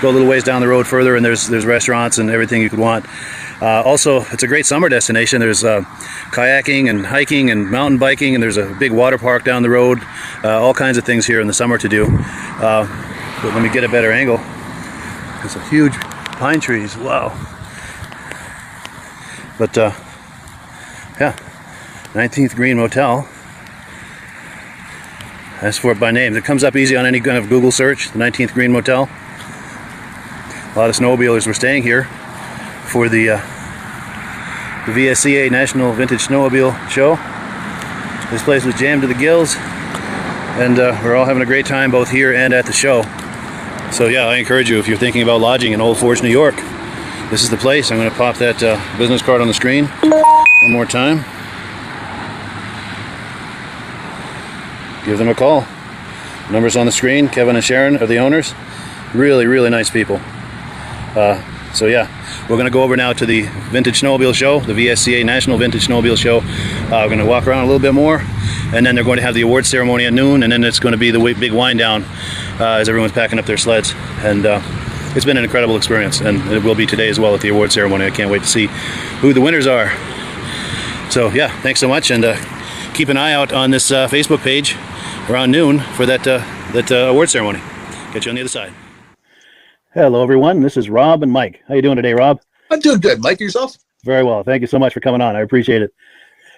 go a little ways down the road further, and there's restaurants and everything you could want. Also, it's a great summer destination. There's kayaking and hiking and mountain biking, and there's a big water park down the road. All kinds of things here in the summer to do. But let me get a better angle. There's some huge pine trees. Wow. But yeah, 19th Green Motel. Ask for it by name. It comes up easy on any kind of Google search, the 19th Green Motel. A lot of snowmobilers were staying here for the VSCA National Vintage Snowmobile Show. This place was jammed to the gills, and we're all having a great time both here and at the show. So yeah, I encourage you, if you're thinking about lodging in Old Forge, New York, this is the place. I'm going to pop that business card on the screen one more time. Give them a call. Numbers on the screen. Kevin and Sharon are the owners. Really, really nice people. So yeah, we're going to go over now to the Vintage Snowmobile Show, the VSCA National Vintage Snowmobile Show. We're going to walk around a little bit more, and then they're going to have the awards ceremony at noon, and then it's going to be the big wind down as everyone's packing up their sleds. And it's been an incredible experience, and it will be today as well at the awards ceremony. I can't wait to see who the winners are. So yeah, thanks so much, and keep an eye out on this Facebook page around noon for that award ceremony. Catch you on the other side. Hello everyone, this is Rob and Mike. How you doing today, Rob? I'm doing good. Mike, yourself? Very well. Thank you so much for coming on. I appreciate it.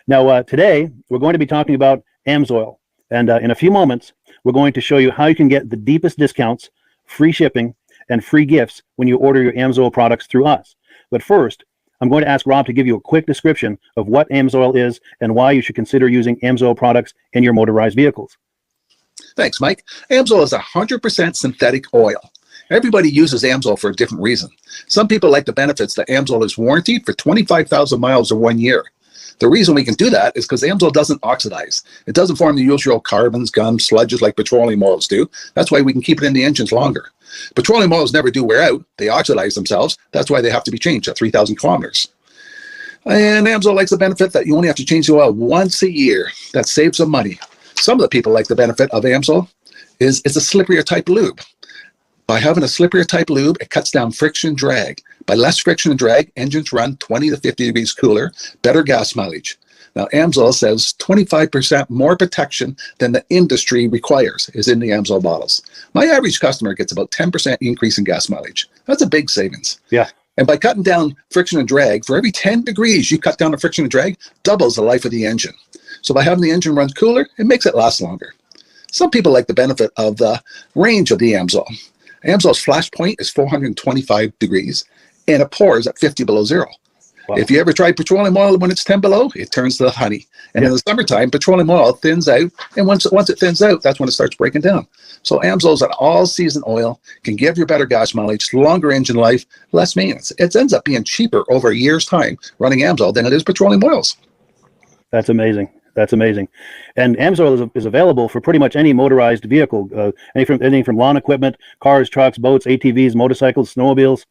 Now today we're going to be talking about AMSOIL, and in a few moments we're going to show you how you can get the deepest discounts, free shipping, and free gifts when you order your AMSOIL products through us. But first, I'm going to ask Rob to give you a quick description of what AMSOIL is and why you should consider using AMSOIL products in your motorized vehicles. Thanks, Mike. AMSOIL is 100% synthetic oil. Everybody uses AMSOIL for a different reason. Some people like the benefits that AMSOIL is warranted for 25,000 miles or 1 year. The reason we can do that is because AMSOIL doesn't oxidize. It doesn't form the usual carbons, gums, sludges like petroleum oils do. That's why we can keep it in the engines longer. Petroleum oils never do wear out. They oxidize themselves. That's why they have to be changed at 3,000 kilometers. And AMSOIL likes the benefit that you only have to change the oil once a year. That saves some money. Some of the people like the benefit of AMSOIL is it's a slipperier type lube. By having a slipperier type lube, it cuts down friction and drag. By less friction and drag, engines run 20 to 50 degrees cooler, better gas mileage. Now, AMSOIL says 25% more protection than the industry requires is in the AMSOIL bottles. My average customer gets about 10% increase in gas mileage. That's a big savings. Yeah. And by cutting down friction and drag, for every 10 degrees you cut down the friction and drag, doubles the life of the engine. So by having the engine run cooler, it makes it last longer. Some people like the benefit of the range of the Amsoil. Amsoil's flash point is 425 degrees, and it pours at 50 below zero. Wow. If you ever try petroleum oil when it's 10 below, it turns to honey. And in the summertime, petroleum oil thins out, and once it thins out, that's when it starts breaking down. So Amsoil's an all-season oil, can give you better gas mileage, longer engine life, less maintenance. It ends up being cheaper over a year's time running Amsoil than it is petroleum oils. That's amazing. That's amazing. And Amsoil is available for pretty much any motorized vehicle, anything from lawn equipment, cars, trucks, boats, ATVs, motorcycles, snowmobiles.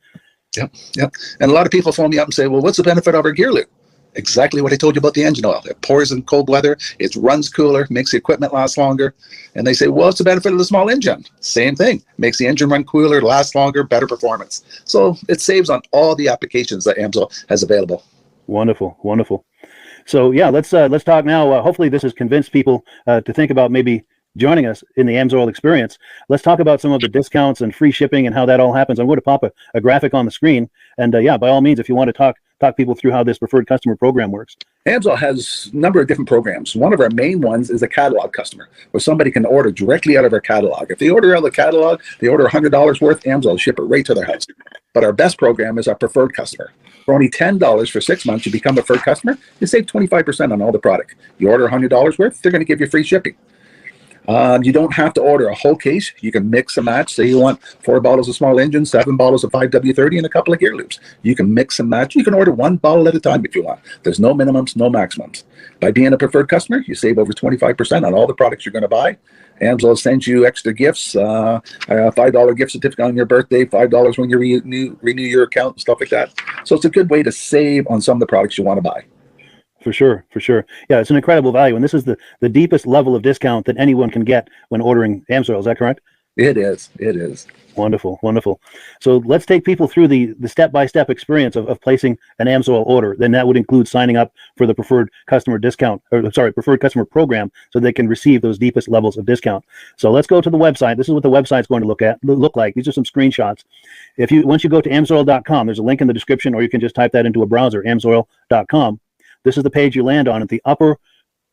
Yep. And a lot of people phone me up and say, well, what's the benefit of our gear loop? Exactly what I told you about the engine oil. It pours in cold weather, it runs cooler, makes the equipment last longer. And they say, well, what's the benefit of the small engine? Same thing. Makes the engine run cooler, last longer, better performance. So it saves on all the applications that Amsoil has available. Wonderful, wonderful. So yeah, let's talk now. Hopefully this has convinced people to think about maybe joining us in the Amsoil experience. Let's talk about some of the discounts and free shipping and how that all happens. I'm going to pop a graphic on the screen. And yeah, by all means, if you want to talk people through how this preferred customer program works. Amsoil has a number of different programs. One of our main ones is a catalog customer, where somebody can order directly out of our catalog. If they order out of the catalog, they order $100 worth, Amsoil will ship it right to their house. But our best program is our preferred customer. For only $10 for 6 months, you become a preferred customer, you save 25% on all the product. You order $100 worth, they're going to give you free shipping. You don't have to order a whole case. You can mix and match. Say you want 4 bottles of small engine, 7 bottles of 5W30, and a couple of gear loops. You can mix and match. You can order 1 bottle at a time if you want. There's no minimums, no maximums. By being a preferred customer, you save over 25% on all the products you're going to buy. Amsoil sends you extra gifts, a $5 gift certificate on your birthday, $5 when you renew your account, and stuff like that. So it's a good way to save on some of the products you want to buy. For sure. Yeah, it's an incredible value. And this is the deepest level of discount that anyone can get when ordering Amsoil. Is that correct? It is. Wonderful. So let's take people through the step-by-step experience of placing an Amsoil order. Then that would include signing up for the preferred customer preferred customer program, so they can receive those deepest levels of discount. So let's go to the website. This is what the website's going to look like. These are some screenshots. Once you go to amsoil.com, there's a link in the description, or you can just type that into a browser, amsoil.com. This is the page you land on. At the upper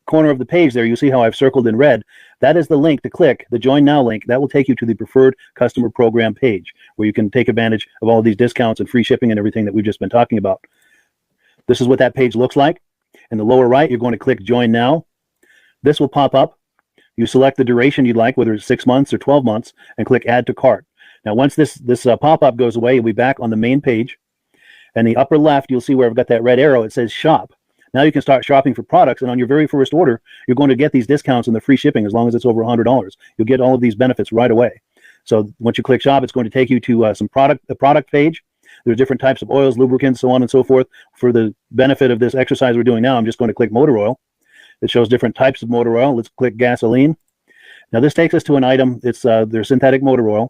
corner of the page there, you see how I've circled in red. That is the link to click, the Join Now link. That will take you to the Preferred Customer Program page, where you can take advantage of all of these discounts and free shipping and everything that we've just been talking about. This is what that page looks like. In the lower right, you're going to click Join Now. This will pop up. You select the duration you'd like, whether it's 6 months or 12 months, and click Add to Cart. Now, once this pop-up goes away, you'll be back on the main page. And the upper left, you'll see where I've got that red arrow. It says Shop. Now you can start shopping for products, and on your very first order, you're going to get these discounts and the free shipping as long as it's over $100. You'll get all of these benefits right away. So once you click Shop, it's going to take you to the product page. There's different types of oils, lubricants, so on and so forth. For the benefit of this exercise we're doing now, I'm just going to click motor oil. It shows different types of motor oil. Let's click gasoline. Now this takes us to an item. It's their synthetic motor oil.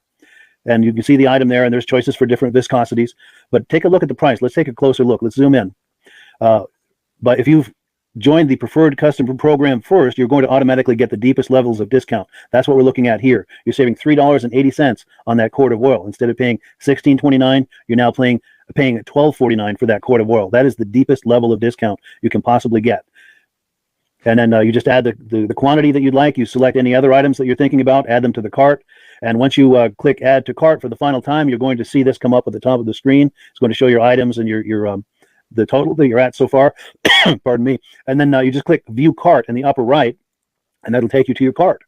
And you can see the item there, and there's choices for different viscosities. But take a look at the price. Let's take a closer look. Let's zoom in. But if you've joined the preferred customer program first, you're going to automatically get the deepest levels of discount. That's what we're looking at here. You're saving $3.80 on that quart of oil. Instead of paying $16.29, you're now paying $12.49 for that quart of oil. That is the deepest level of discount you can possibly get. And then you just add the quantity that you'd like. You select any other items that you're thinking about, add them to the cart. And once you click Add to Cart for the final time, you're going to see this come up at the top of the screen. It's going to show your items and your the total that you're at so far. Pardon me. And then you just click View Cart in the upper right, and that'll take you to your cart.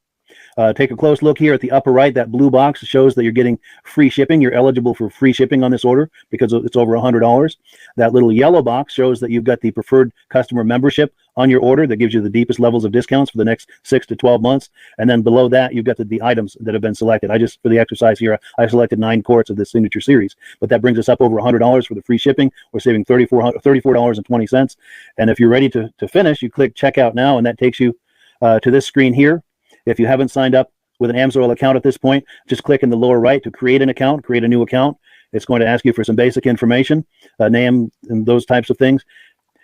Take a close look here at the upper right. That blue box shows that you're getting free shipping. You're eligible for free shipping on this order because it's over $100. That little yellow box shows that you've got the preferred customer membership on your order that gives you the deepest levels of discounts for the next 6 to 12 months. And then below that, you've got the items that have been selected. For the exercise here, I selected 9 quarts of the Signature Series, but that brings us up over $100 for the free shipping. We're saving $34.20. And if you're ready to finish, you click Checkout Now, and that takes you to this screen here. If you haven't signed up with an Amsoil account at this point, just click in the lower right to create an account, create a new account. It's going to ask you for some basic information, name and those types of things.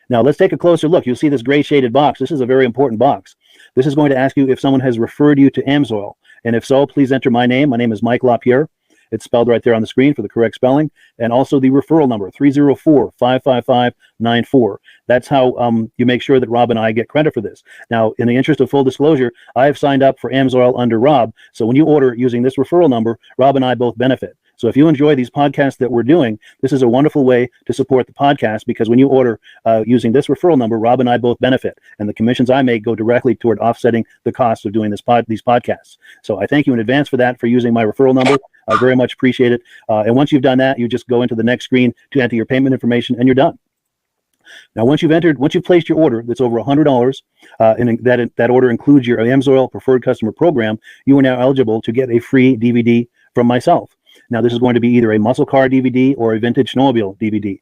Now let's take a closer look. You'll see this gray shaded box. This is a very important box. This is going to ask you if someone has referred you to Amsoil. And if so, please enter my name. My name is Mike LaPierre. It's spelled right there on the screen for the correct spelling. And also the referral number, 304-555-94. That's how you make sure that Rob and I get credit for this. Now, in the interest of full disclosure, I have signed up for AMSOIL under Rob. So when you order using this referral number, Rob and I both benefit. So if you enjoy these podcasts that we're doing, this is a wonderful way to support the podcast, because when you order using this referral number, Rob and I both benefit. And the commissions I make go directly toward offsetting the cost of doing these podcasts. So I thank you in advance for that, for using my referral number. I very much appreciate it. And once you've done that, you just go into the next screen to enter your payment information, and you're done. Now, once you've placed your order that's over $100, and that order includes your AMSOIL Preferred Customer Program, you are now eligible to get a free DVD from myself. Now, this is going to be either a muscle car DVD or a vintage snowmobile DVD.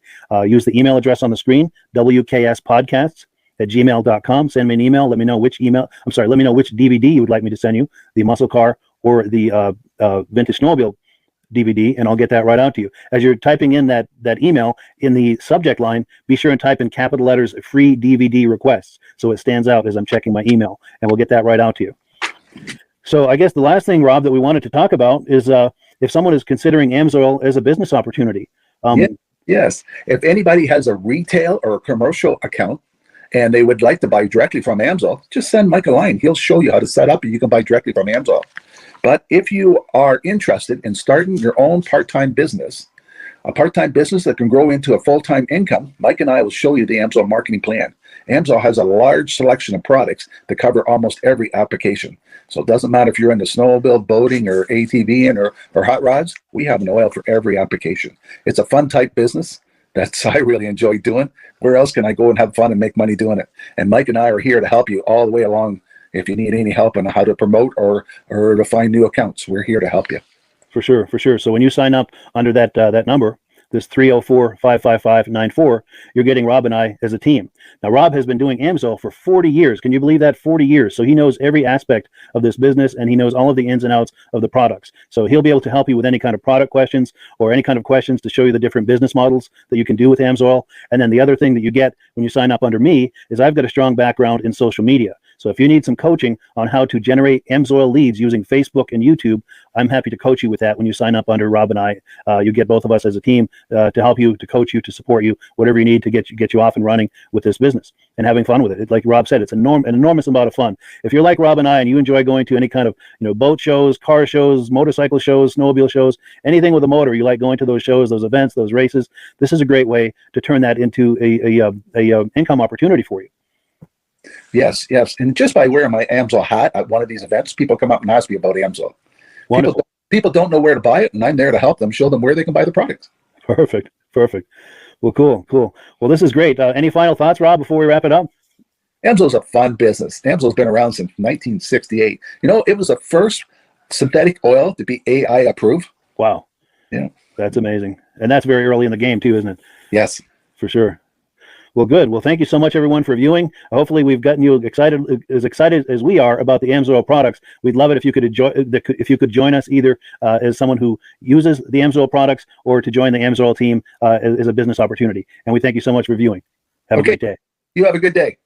Use the email address on the screen, wkspodcasts@gmail.com. Send me an email. Let me know which DVD you would like me to send you, the muscle car or the vintage snowmobile DVD, and I'll get that right out to you. As you're typing in that email, in the subject line, be sure and type in capital letters "free DVD requests," so it stands out as I'm checking my email, and we'll get that right out to you. So I guess the last thing, Rob, that we wanted to talk about is if someone is considering AMSOIL as a business opportunity. Yes. If anybody has a retail or a commercial account and they would like to buy directly from AMSOIL, just send Mike a line. He'll show you how to set up, and you can buy directly from AMSOIL. But if you are interested in starting your own part-time business, a part-time business that can grow into a full-time income, Mike and I will show you the AMSOIL marketing plan. AMSOIL has a large selection of products that cover almost every application. So it doesn't matter if you're into snowmobile, boating, or ATVing, or hot rods, we have an oil for every application. It's a fun type business that I really enjoy doing. Where else can I go and have fun and make money doing it? And Mike and I are here to help you all the way along. If you need any help on how to promote or to find new accounts, we're here to help you. For sure. So when you sign up under that number, this 304-555-94, you're getting Rob and I as a team. Now, Rob has been doing AMSOIL for 40 years. Can you believe that? 40 years. So he knows every aspect of this business, and he knows all of the ins and outs of the products. So he'll be able to help you with any kind of product questions or any kind of questions to show you the different business models that you can do with AMSOIL. And then the other thing that you get when you sign up under me is I've got a strong background in social media. So if you need some coaching on how to generate AMSOIL leads using Facebook and YouTube, I'm happy to coach you with that when you sign up under Rob and I. You get both of us as a team to help you, to coach you, to support you, whatever you need to get you off and running with this business and having fun with it. Like Rob said, it's an enormous amount of fun. If you're like Rob and I and you enjoy going to any kind of boat shows, car shows, motorcycle shows, snowmobile shows, anything with a motor, you like going to those shows, those events, those races, this is a great way to turn that into a income opportunity for you. Yes. And just by wearing my AMSOIL hat at one of these events, people come up and ask me about AMSOIL. People don't know where to buy it, and I'm there to help them, show them where they can buy the products. Perfect. Well, cool. Well, this is great. Any final thoughts, Rob, before we wrap it up? AMSOIL's a fun business. AMSOIL's been around since 1968. It was the first synthetic oil to be AI approved. Wow. Yeah. That's amazing. And that's very early in the game, too, isn't it? Yes. For sure. Well, good. Well, thank you so much, everyone, for viewing. Hopefully, we've gotten you excited as we are about the AMSOIL products. We'd love it if you could join us either as someone who uses the AMSOIL products or to join the AMSOIL team as a business opportunity. And we thank you so much for viewing. Have a great day. You have a good day.